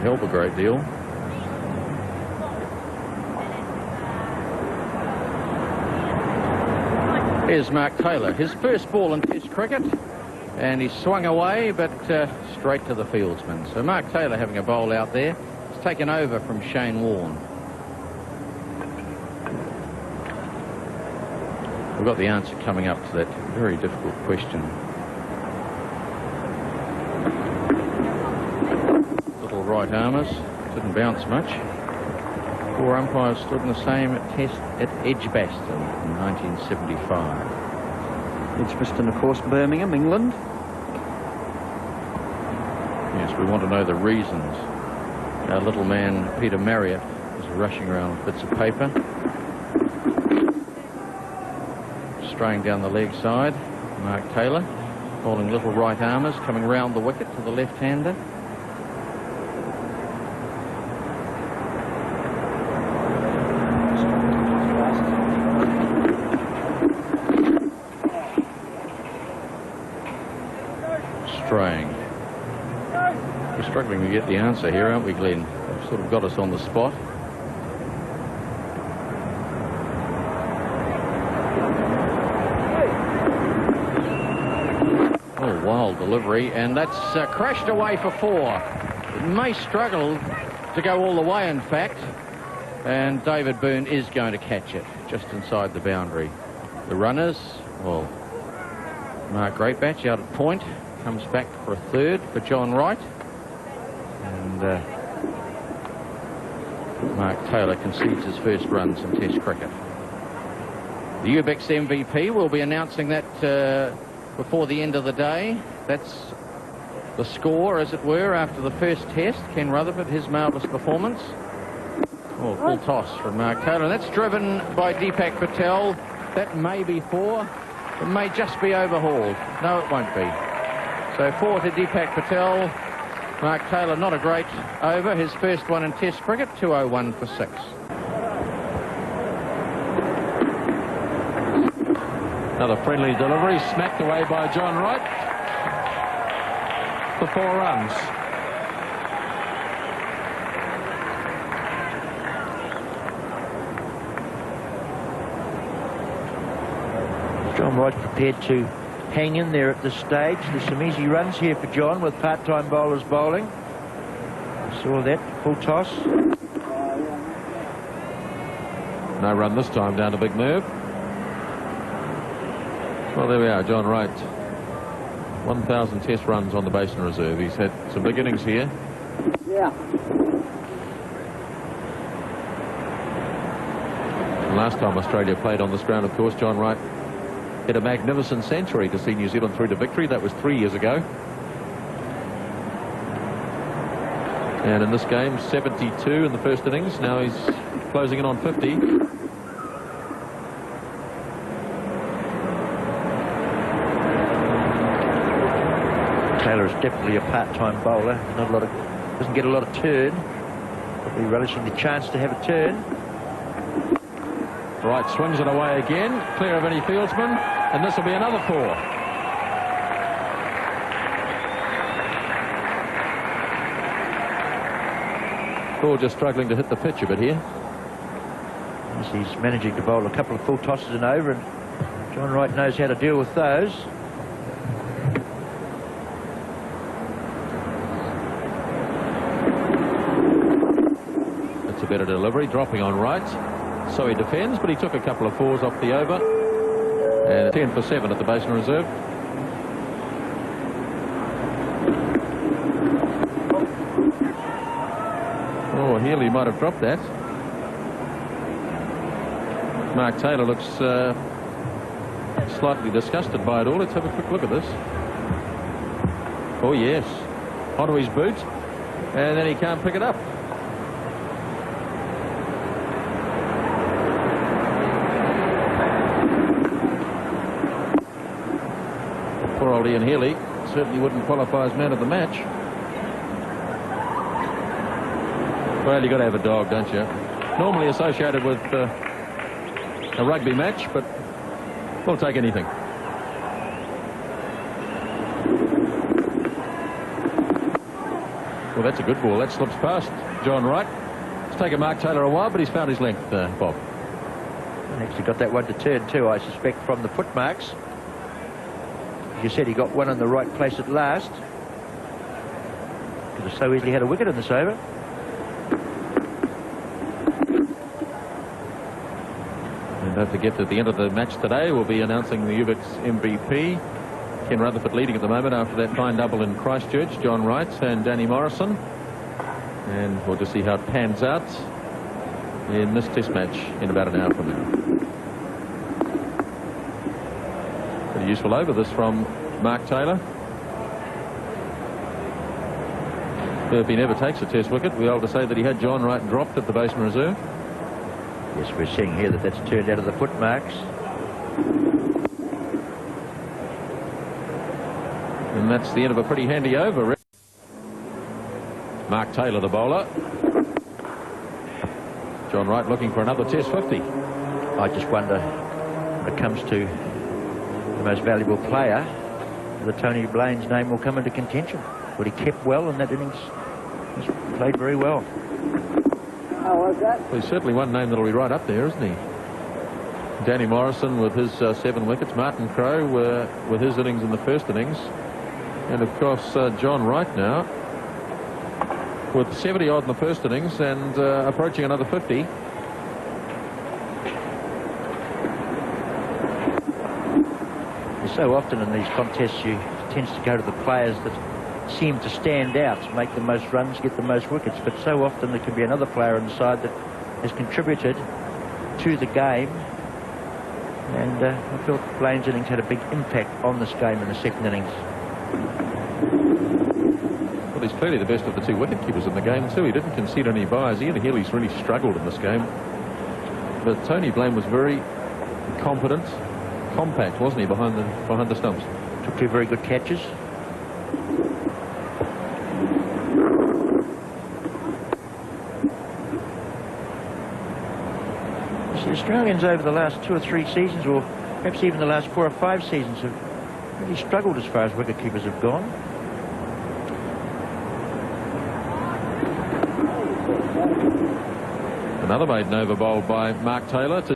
help a great deal. Here's Mark Taylor, his first ball in Test cricket, and he swung away, but straight to the fieldsman. So Mark Taylor having a bowl out there. He's taken over from Shane Warne. We've got the answer coming up to that very difficult question. Little right armers, didn't bounce much. 4 umpires stood in the same test at Edgbaston in 1975. Edgbaston, of course, Birmingham, England. Yes, we want to know the reasons. Our little man, Peter Marriott, is rushing around with bits of paper. Straying down the leg side, Mark Taylor, holding little right armers, coming round the wicket to the left-hander. Straying. We're struggling to get the answer here, aren't we, Glenn? They've sort of got us on the spot. Oh, wild delivery, and that's crashed away for 4. It may struggle to go all the way, in fact, and David Byrne is going to catch it just inside the boundary. The runners, well, Mark Greatbatch out at point. Comes back for a third for John Wright. And Mark Taylor concedes his first runs in Test cricket. The Ubex MVP will be announcing that before the end of the day. That's the score, as it were, after the first test. Ken Rutherford, his marvellous performance. Oh, full toss from Mark Taylor. And that's driven by Deepak Patel. That may be 4. It may just be overhauled. No, it won't be. So 4 to Deepak Patel. Mark Taylor, not a great over. His first one in Test cricket, 201 for 6. Another friendly delivery, smacked away by John Wright for 4 runs. John Wright prepared to hang in there at this stage. There's some easy runs here for John with part-time bowlers bowling. Saw that, full toss. No run this time down to Big Merv. Well, there we are, John Wright. 1,000 test runs on the Basin Reserve. He's had some big innings here. Yeah. And last time Australia played on this ground, of course, John Wright hit a magnificent century to see New Zealand through to victory. That was 3 years ago. And in this game, 72 in the first innings. Now he's closing in on 50. Taylor is definitely a part-time bowler. Not a lot of, doesn't get a lot of turn. Probably relishing the chance to have a turn. Wright swings it away again, clear of any fieldsman, and this will be another 4. Thor just struggling to hit the pitch a bit here. As he's managing to bowl a couple of full tosses and over, and John Wright knows how to deal with those. That's a better delivery, dropping on Wright. So he defends, but he took a couple of 4s off the over. And 10 for 7 at the Basin Reserve. Oh, Healy might have dropped that. Mark Taylor looks slightly disgusted by it all. Let's have a quick look at this. Oh, yes. Onto his boot. And then he can't pick it up. Poor old Ian Healy certainly wouldn't qualify as man of the match. Well, you've got to have a dog, don't you? Normally associated with a rugby match, but we'll take anything. Well, that's a good ball. That slips past John Wright. It's taken Mark Taylor a while, but he's found his length, Bob. And actually got that one to turn too, I suspect, from the foot marks. As you said, he got one in the right place at last. Could have so easily had a wicket in this over. And don't forget that at the end of the match today, we'll be announcing the UVIX MVP. Ken Rutherford leading at the moment after that fine double in Christchurch. John Wright and Danny Morrison. And we'll just see how it pans out in this test match in about an hour from now. Pretty useful over this from Mark Taylor. If he never takes a test wicket, we're able to say that he had John Wright dropped at the baseman reserve. Yes, we're seeing here that that's turned out of the foot marks. And that's the end of a pretty handy over. Mark Taylor, the bowler. John Wright looking for another test 50. I just wonder, when it comes to the most valuable player, whether Tony Blaine's name will come into contention. But he kept well in that innings. He's played very well. How was that? Well, he's certainly one name that'll be right up there, isn't he? Danny Morrison with his 7 wickets. Martin Crowe with his innings in the first innings. And, of course, John Wright now with 70-odd in the first innings and approaching another 50. So often in these contests, you tends to go to the players that seem to stand out, make the most runs, get the most wickets. But so often there can be another player on the side that has contributed to the game. And I felt Blaine's innings had a big impact on this game in the second innings. Well, he's clearly the best of the 2 wicket-keepers in the game too. He didn't concede any byes. Ian Healy's really struggled in this game. But Tony Blaine was very competent, compact, wasn't he, behind the stumps? Took 2 very good catches. The Australians over the last 2 or 3 seasons, or perhaps even the last 4 or 5 seasons, have really struggled as far as wicket-keepers have gone. Another maiden over bowled by Mark Taylor to